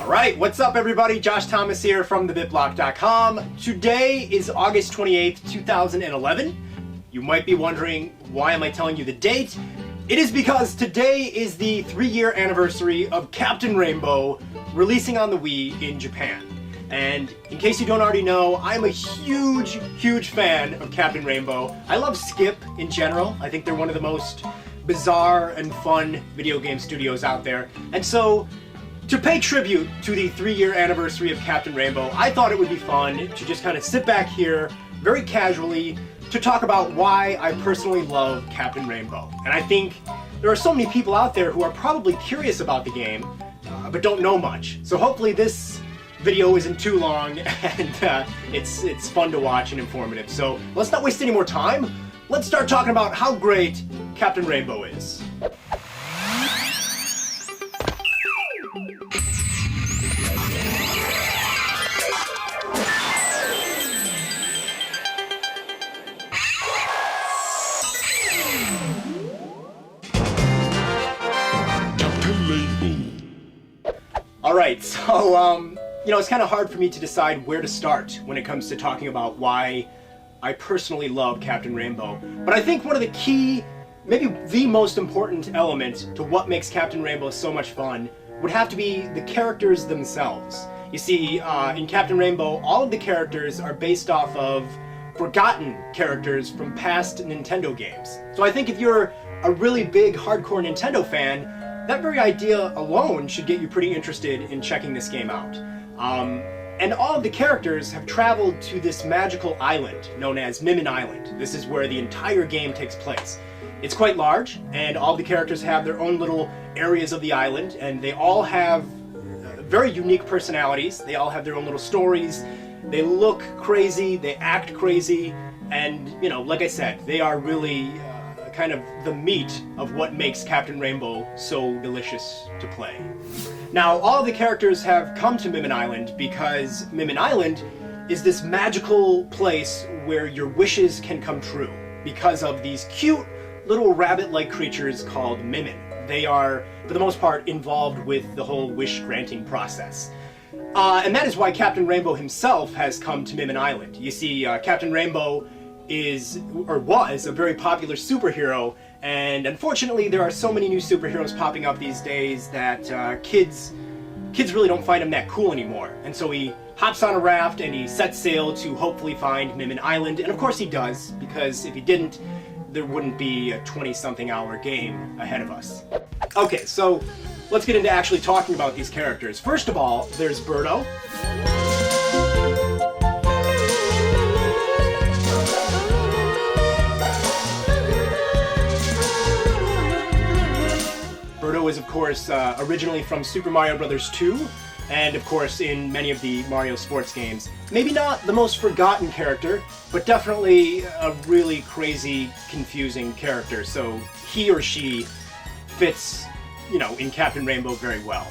Alright, what's up everybody? Josh Thomas here from TheBitBlock.com. Today is August 28th, 2011. You might be wondering, why am I telling you the date? It is because today is the 3-year anniversary of Captain Rainbow releasing on the Wii in Japan. And in case you don't already know, I'm a huge fan of Captain Rainbow. I love Skip in general. I think they're one of the most bizarre and fun video game studios out there. And so, to pay tribute to the 3-year anniversary of Captain Rainbow, I thought it would be fun to just kind of sit back here, very casually, to talk about why I personally love Captain Rainbow. And I think there are so many people out there who are probably curious about the game, but don't know much. So hopefully this video isn't too long, and it's fun to watch and informative. So let's not waste any more time. Let's start talking about how great Captain Rainbow is. Alright, so, you know, it's kind of hard for me to decide where to start when it comes to talking about why I personally love Captain Rainbow. But I think one of the key, maybe the most important element to what makes Captain Rainbow so much fun would have to be the characters themselves. You see, in Captain Rainbow, all of the characters are based off of forgotten characters from past Nintendo games. So I think if you're a really big, hardcore Nintendo fan, that very idea alone should get you pretty interested in checking this game out. And all of the characters have traveled to this magical island known as Mimmin Island. This is where the entire game takes place. It's quite large, and all the characters have their own little areas of the island, and they all have very unique personalities. They all have their own little stories. They look crazy, they act crazy, and, you know, like I said, they are really kind of the meat of what makes Captain Rainbow so delicious to play. Now, all of the characters have come to Mimmin Island because Mimmin Island is this magical place where your wishes can come true because of these cute little rabbit-like creatures called Mimmin. They are, for the most part, involved with the whole wish-granting process. And that is why Captain Rainbow himself has come to Mimmin Island. You see, Captain Rainbow is, or was, a very popular superhero, and unfortunately there are so many new superheroes popping up these days that kids really don't find him that cool anymore. And so he hops on a raft and he sets sail to hopefully find Mimmin Island, and of course he does, because if he didn't, there wouldn't be a 20-something hour game ahead of us. Okay, so let's get into actually talking about these characters. First of all, there's Birdo. Birdo is, of course, originally from Super Mario Bros. 2, and of course in many of the Mario sports games. Maybe not the most forgotten character, but definitely a really crazy, confusing character, so he or she fits, you know, in Captain Rainbow very well.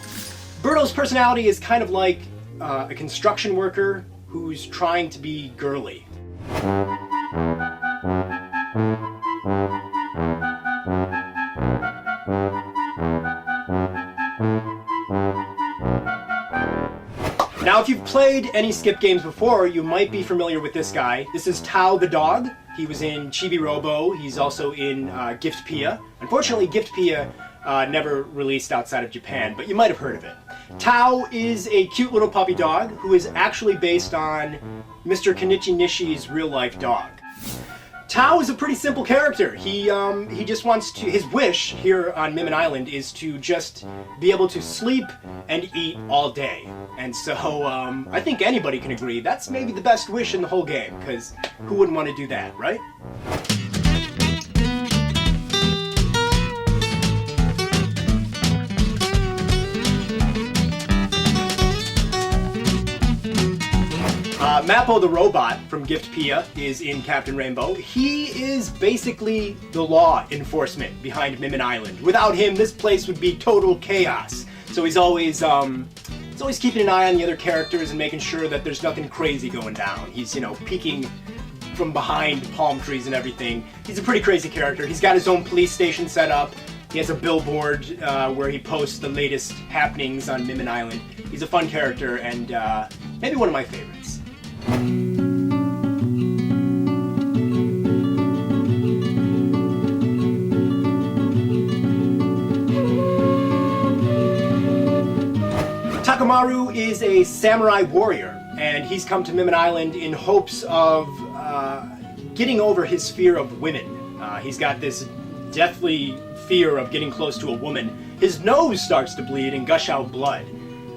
Birdo's personality is kind of like a construction worker who's trying to be girly. Now, if you've played any Skip games before, you might be familiar with this guy. This is Tao the dog. He was in Chibi Robo. He's also in Gift Pia. Unfortunately, Gift Pia never released outside of Japan, but you might have heard of it. Tao is a cute little puppy dog who is actually based on Mr. Kenichi Nishi's real-life dog. Tao is a pretty simple character. He just wants to, his wish here on Mimmin Island is to just be able to sleep and eat all day. And so, I think anybody can agree that's maybe the best wish in the whole game, because who wouldn't want to do that, right? Mappo the robot from Gift Pia is in Captain Rainbow. He is basically the law enforcement behind Mimmin Island. Without him, this place would be total chaos. So he's always keeping an eye on the other characters and making sure that there's nothing crazy going down. He's, you know, peeking from behind palm trees and everything. He's a pretty crazy character. He's got his own police station set up. He has a billboard where he posts the latest happenings on Mimmin Island. he's a fun character and maybe one of my favorites. Takamaru is a samurai warrior, and he's come to Mimmin Island in hopes of getting over his fear of women. He's got this deathly fear of getting close to a woman. His nose starts to bleed and gush out blood.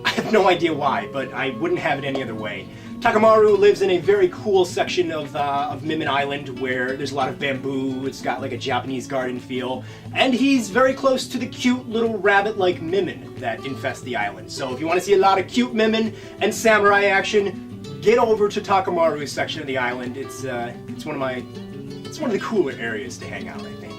I have no idea why, but I wouldn't have it any other way. Takamaru lives in a very cool section of Mimmin Island where there's a lot of bamboo, it's got like a Japanese garden feel, and he's very close to the cute little rabbit-like Mimmin that infest the island. So if you want to see a lot of cute Mimmin and samurai action, get over to Takamaru's section of the island. It's one of the cooler areas to hang out, I think.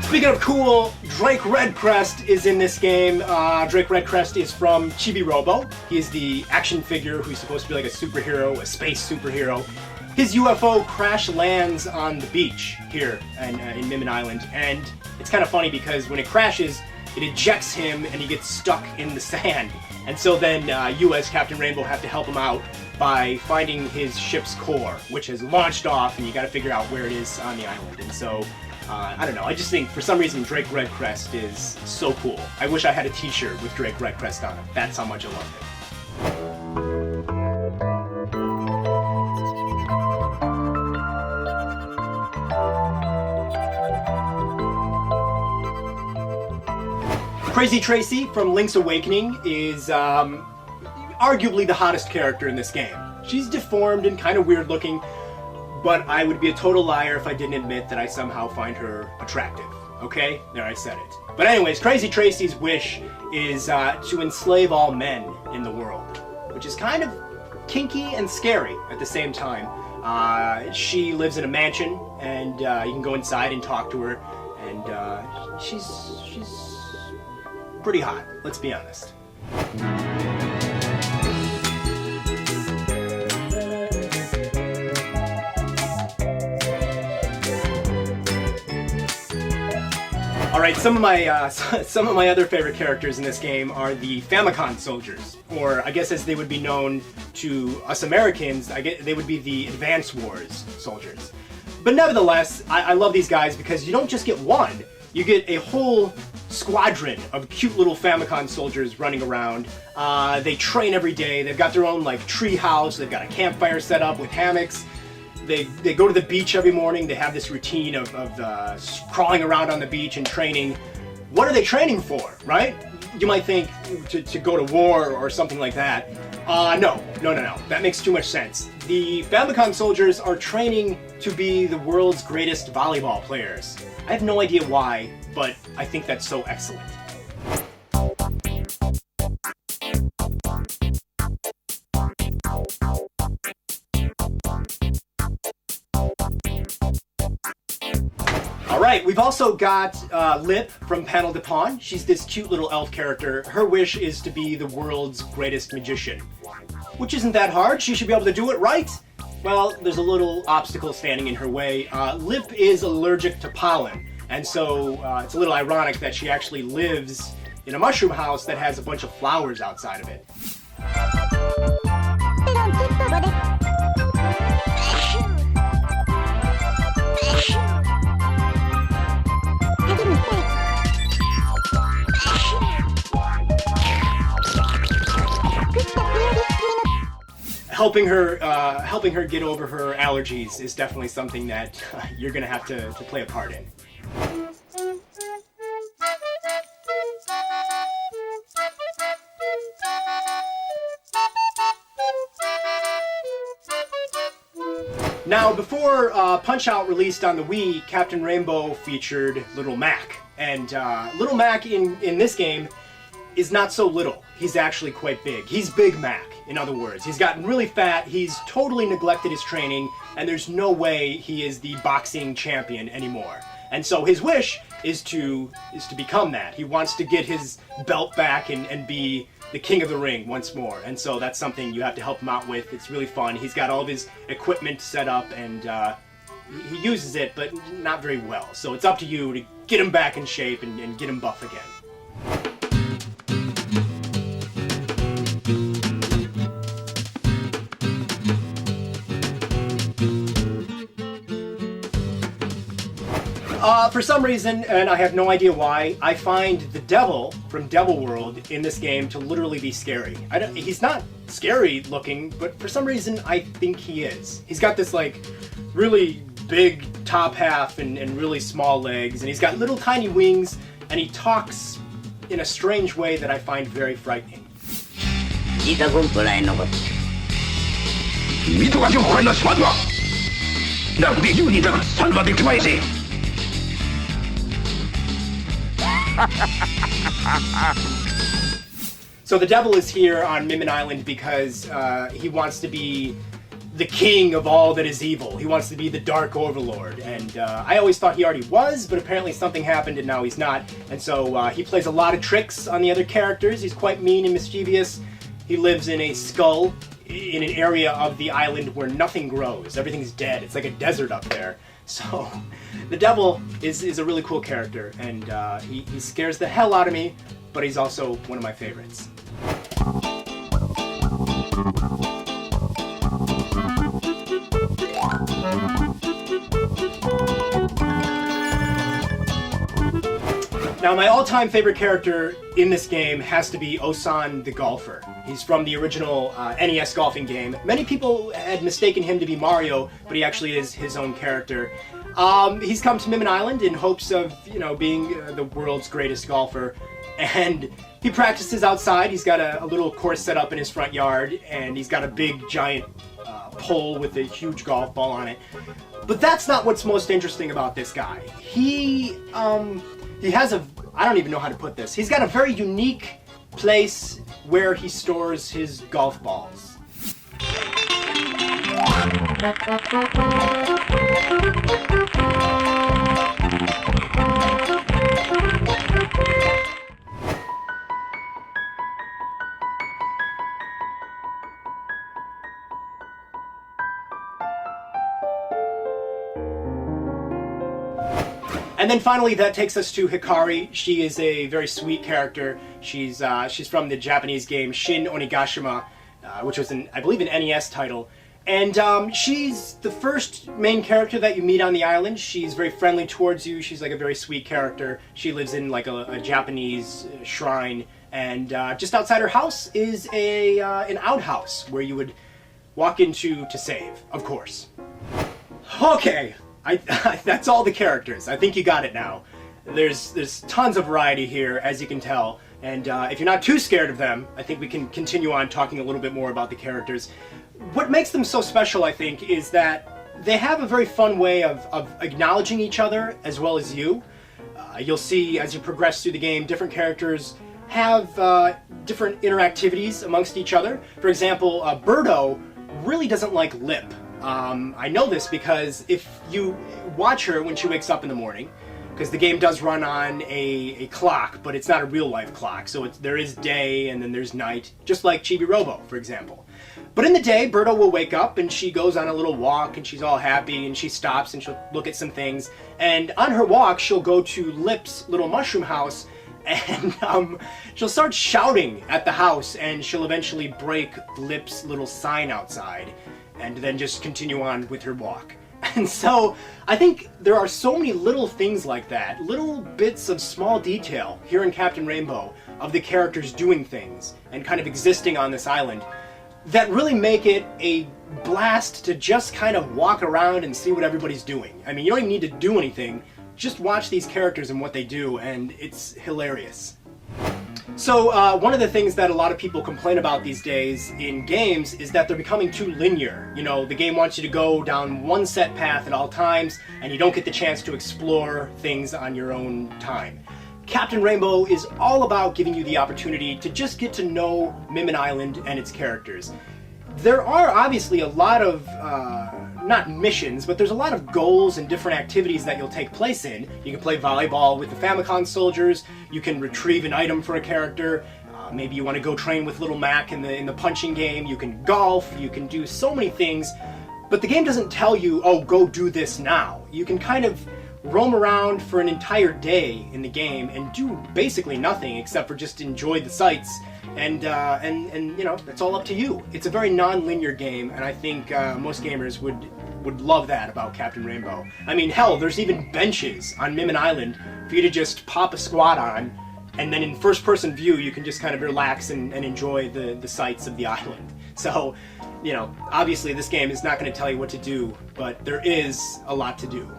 Speaking of cool, Drake Redcrest is in this game. Drake Redcrest is from Chibi Robo. He is the action figure who's supposed to be like a superhero, a space superhero. His UFO crash lands on the beach here in Mimmin Island, and it's kind of funny because when it crashes, it ejects him and he gets stuck in the sand. And so then you as Captain Rainbow have to help him out by finding his ship's core, which has launched off, and you gotta figure out where it is on the island. And so, I don't know, I just think for some reason Drake Redcrest is so cool. I wish I had a t-shirt with Drake Redcrest on it. That's how much I love it. Crazy Tracy from Link's Awakening is arguably the hottest character in this game. She's deformed and kind of weird looking, but I would be a total liar if I didn't admit that I somehow find her attractive. Okay? There, I said it. But anyways, Crazy Tracy's wish is to enslave all men in the world, which is kind of kinky and scary at the same time. She lives in a mansion, and you can go inside and talk to her, and she's pretty hot, let's be honest. Alright, some of my other favorite characters in this game are the Famicom soldiers, or I guess as they would be known to us Americans, they would be the Advance Wars soldiers. But nevertheless, I love these guys because you don't just get one, you get a whole squadron of cute little Famicom soldiers running around. They train every day, they've got their own like tree house, they've got a campfire set up with hammocks. They go to the beach every morning, they have this routine of crawling around on the beach and training. What are they training for, right? You might think to go to war or something like that. No, that makes too much sense. The Famicom soldiers are training to be the world's greatest volleyball players. I have no idea why, but I think that's so excellent. Alright, we've also got Lip from Panel de Pawn. She's this cute little elf character. Her wish is to be the world's greatest magician. Which isn't that hard, she should be able to do it, right? Well, there's a little obstacle standing in her way. Lip is allergic to pollen, and so it's a little ironic that she actually lives in a mushroom house that has a bunch of flowers outside of it. Helping her get over her allergies is definitely something that you're gonna have to play a part in. Now, before Punch-Out released on the Wii, Captain Rainbow featured Little Mac. And Little Mac in this game is not so little. He's actually quite big. He's Big Mac, in other words. He's gotten really fat, he's totally neglected his training, and there's no way he is the boxing champion anymore. And so his wish is to become that. He wants to get his belt back and be the king of the ring once more, and so that's something you have to help him out with. It's really fun. He's got all of his equipment set up, and he uses it, but not very well. So it's up to you to get him back in shape and get him buff again. For some reason, and I have no idea why, I find the devil from Devil World in this game to literally be scary. He's not scary looking, but for some reason I think he is. He's got this like really big top half and really small legs, and he's got little tiny wings, and he talks in a strange way that I find very frightening. So the devil is here on Mimmin Island because he wants to be the king of all that is evil. He wants to be the Dark Overlord, and I always thought he already was, but apparently something happened and now he's not. And so he plays a lot of tricks on the other characters. He's quite mean and mischievous. He lives in a skull in an area of the island where nothing grows. Everything's dead. It's like a desert up there. So the devil is a really cool character, and he scares the hell out of me, but he's also one of my favorites. Now, my all-time favorite character in this game has to be Osan the Golfer. He's from the original NES golfing game. Many people had mistaken him to be Mario, but he actually is his own character. He's come to Mimmin Island in hopes of, being the world's greatest golfer, and he practices outside. He's got a little course set up in his front yard, and he's got a big, giant pole with a huge golf ball on it. But that's not what's most interesting about this guy. He has I don't even know how to put this. He's got a very unique place where he stores his golf balls. And then finally, that takes us to Hikari. She is a very sweet character. She's from the Japanese game Shin Onigashima, which was I believe an NES title. And she's the first main character that you meet on the island. She's very friendly towards you. She's like a very sweet character. She lives in like a Japanese shrine, and just outside her house is an outhouse where you would walk into to save, of course. Okay. That's all the characters. I think you got it now. There's tons of variety here, as you can tell, and if you're not too scared of them, I think we can continue on talking a little bit more about the characters. What makes them so special, I think, is that they have a very fun way of acknowledging each other as well as you. You'll see as you progress through the game, different characters have different interactivities amongst each other. For example, Birdo really doesn't like Lip. I know this because if you watch her when she wakes up in the morning, because the game does run on a clock, but it's not a real-life clock, so there is day and then there's night, just like Chibi Robo, for example. But in the day, Birdo will wake up and she goes on a little walk and she's all happy and she stops and she'll look at some things, and on her walk she'll go to Lip's little mushroom house and she'll start shouting at the house, and she'll eventually break Lip's little sign outside, and then just continue on with her walk. And so, I think there are so many little things like that, little bits of small detail here in Captain Rainbow of the characters doing things and kind of existing on this island that really make it a blast to just kind of walk around and see what everybody's doing. I mean, you don't even need to do anything, just watch these characters and what they do, and it's hilarious. So one of the things that a lot of people complain about these days in games is that they're becoming too linear. You know, the game wants you to go down one set path at all times, and you don't get the chance to explore things on your own time. Captain Rainbow is all about giving you the opportunity to just get to know Mimmin Island and its characters. There are obviously a lot of, not missions, but there's a lot of goals and different activities that you'll take place in. You can play volleyball with the Famicom soldiers, you can retrieve an item for a character, Maybe you want to go train with Little Mac in the punching game. You can golf. You can do so many things. But the game doesn't tell you, oh, go do this now. You can kind of roam around for an entire day in the game and do basically nothing except for just enjoy the sights. And you know, it's all up to you. It's a very non-linear game, and I think most gamers would love that about Captain Rainbow. I mean, hell, there's even benches on Mimmin Island for you to just pop a squat on, and then in first-person view you can just kind of relax and enjoy the sights of the island. So, you know, obviously this game is not going to tell you what to do, but there is a lot to do.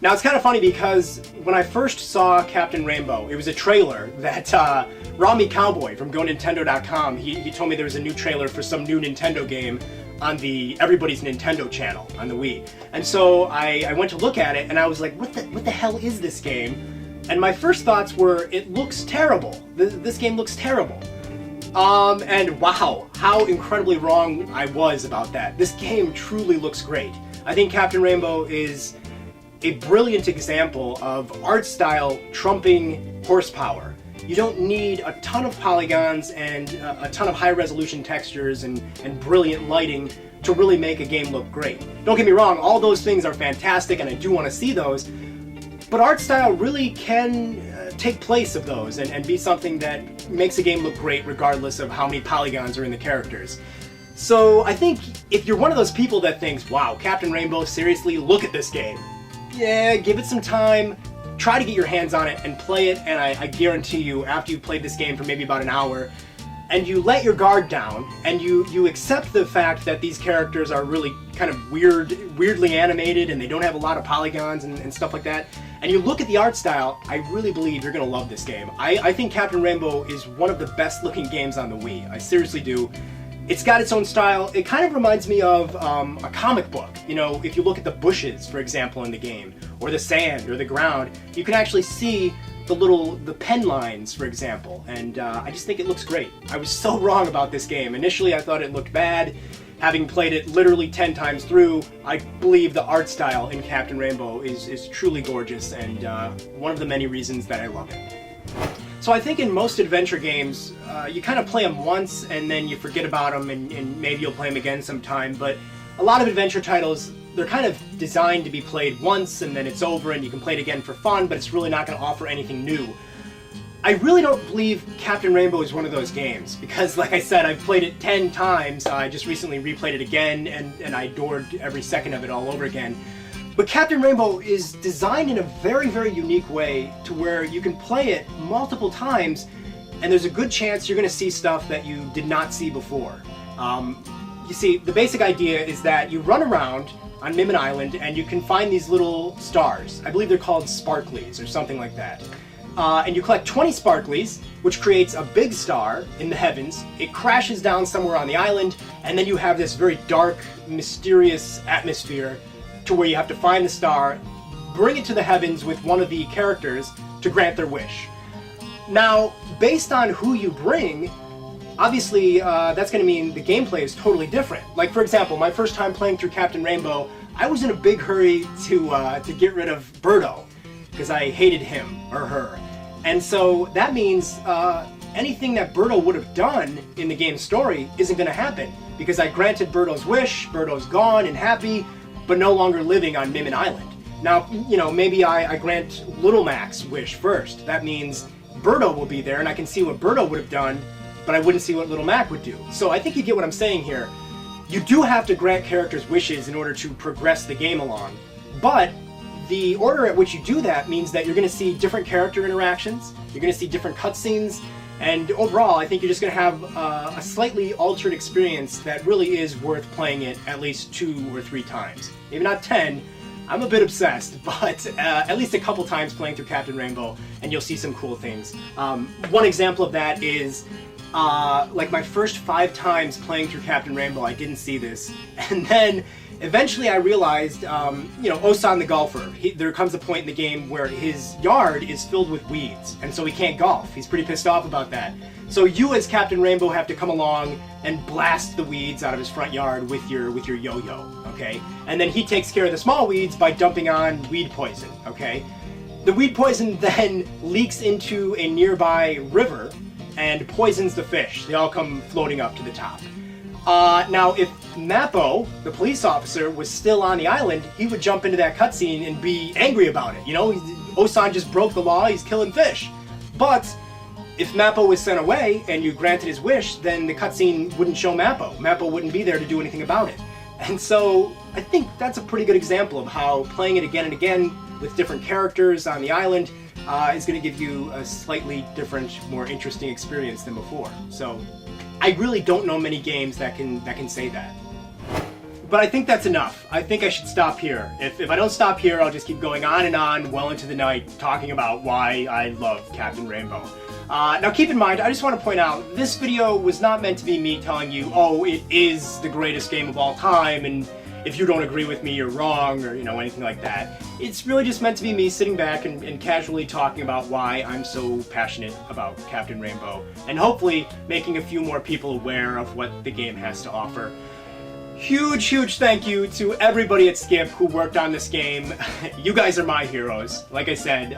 Now, it's kind of funny because when I first saw Captain Rainbow, it was a trailer that Rami Cowboy from GoNintendo.com, he told me there was a new trailer for some new Nintendo game on the Everybody's Nintendo channel on the Wii. And so I went to look at it and I was like, what the hell is this game? And my first thoughts were, it looks terrible. This game looks terrible. And wow, how incredibly wrong I was about that. This game truly looks great. I think Captain Rainbow is a brilliant example of art style trumping horsepower. You don't need a ton of polygons and a ton of high resolution textures and brilliant lighting to really make a game look great. Don't get me wrong, all those things are fantastic and I do want to see those, but art style really can take place of those and be something that makes a game look great regardless of how many polygons are in the characters. So I think if you're one of those people that thinks, wow, Captain Rainbow, seriously, look at this game. Yeah, give it some time, try to get your hands on it and play it, and I guarantee you, after you've played this game for maybe about an hour, and you let your guard down, and you accept the fact that these characters are really kind of weirdly animated, and they don't have a lot of polygons and stuff like that, and you look at the art style, I really believe you're going to love this game. I think Captain Rainbow is one of the best looking games on the Wii. I seriously do. It's got its own style. It kind of reminds me of a comic book. You know, if you look at the bushes, for example, in the game, or the sand, or the ground, you can actually see the pen lines, for example, and I just think it looks great. I was so wrong about this game. Initially, I thought it looked bad. Having played it literally 10 times through, I believe the art style in Captain Rainbow is truly gorgeous, and one of the many reasons that I love it. So I think in most adventure games, you kind of play them once and then you forget about them and maybe you'll play them again sometime, but a lot of adventure titles, they're kind of designed to be played once and then it's over and you can play it again for fun, but it's really not going to offer anything new. I really don't believe Captain Rainbow is one of those games, because like I said, I've played it 10 times, I just recently replayed it again and I adored every second of it all over again. But Captain Rainbow is designed in a very, very unique way to where you can play it multiple times and there's a good chance you're going to see stuff that you did not see before. You see, the basic idea is that you run around on Mimmin Island and you can find these little stars. I believe they're called sparklies or something like that. And you collect 20 sparklies, which creates a big star in the heavens. It crashes down somewhere on the island, and then you have this very dark, mysterious atmosphere to where you have to find the star, bring it to the heavens with one of the characters to grant their wish. Now, based on who you bring, obviously that's going to mean the gameplay is totally different. Like, for example, my first time playing through Captain Rainbow, I was in a big hurry to get rid of Birdo, because I hated him or her. And so that means anything that Birdo would have done in the game's story isn't going to happen, because I granted Birdo's wish, Birdo's gone and happy, but no longer living on Mimmin Island. Now, you know, maybe I grant Little Mac's wish first. That means Birdo will be there and I can see what Birdo would have done, but I wouldn't see what Little Mac would do. So I think you get what I'm saying here. You do have to grant characters wishes in order to progress the game along, but the order at which you do that means that you're going to see different character interactions, you're going to see different cutscenes, and overall I think you're just going to have a slightly altered experience that really is worth playing it at least 2 or 3 times. Maybe not 10, I'm a bit obsessed, but at least a couple times playing through Captain Rainbow and you'll see some cool things. One example of that is like my first 5 times playing through Captain Rainbow, I didn't see this, and then eventually I realized, you know, Osan the golfer, there comes a point in the game where his yard is filled with weeds, and so he can't golf. He's pretty pissed off about that. So you as Captain Rainbow have to come along and blast the weeds out of his front yard with your yo-yo, okay? And then he takes care of the small weeds by dumping on weed poison, okay? The weed poison then leaks into a nearby river and poisons the fish. They all come floating up to the top. Now, if Mappo, the police officer, was still on the island, he would jump into that cutscene and be angry about it. You know, Osan just broke the law, he's killing fish. But if Mappo was sent away and you granted his wish, then the cutscene wouldn't show Mappo. Mappo wouldn't be there to do anything about it. And so I think that's a pretty good example of how playing it again and again with different characters on the island is going to give you a slightly different, more interesting experience than before. So I really don't know many games that can say that. But I think that's enough. I think I should stop here. If I don't stop here, I'll just keep going on and on well into the night talking about why I love Captain Rainbow. Now keep in mind, I just want to point out, this video was not meant to be me telling you, oh, it is the greatest game of all time, and if you don't agree with me, you're wrong, or, you know, anything like that. It's really just meant to be me sitting back and casually talking about why I'm so passionate about Captain Rainbow, and hopefully making a few more people aware of what the game has to offer. Huge thank you to everybody at Skip who worked on this game. You guys are my heroes. Like I said,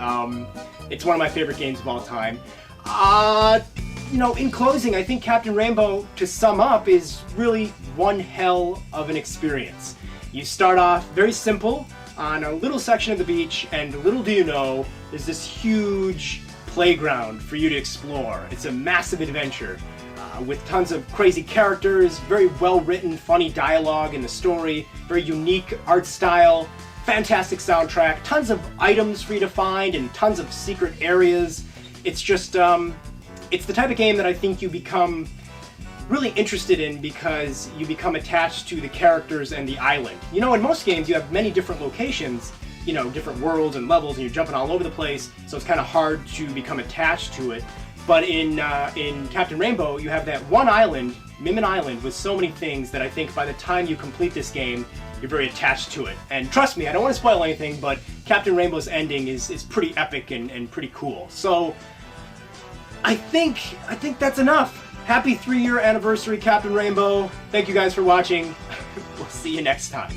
it's one of my favorite games of all time. You know, in closing, I think Captain Rainbow, to sum up, is really one hell of an experience. You start off very simple on a little section of the beach, and little do you know, there's this huge playground for you to explore. It's a massive adventure with tons of crazy characters, very well-written, funny dialogue in the story, very unique art style, fantastic soundtrack, tons of items for you to find, and tons of secret areas. It's just, it's the type of game that I think you become really interested in because you become attached to the characters and the island. You know, in most games you have many different locations, you know, different worlds and levels, and you're jumping all over the place, so it's kind of hard to become attached to it. But in Captain Rainbow, you have that one island, Mimin Island, with so many things that I think by the time you complete this game, you're very attached to it. And trust me, I don't want to spoil anything, but Captain Rainbow's ending is pretty epic and pretty cool. So I think that's enough. Happy 3-year anniversary, Captain Rainbow. Thank you guys for watching. We'll see you next time.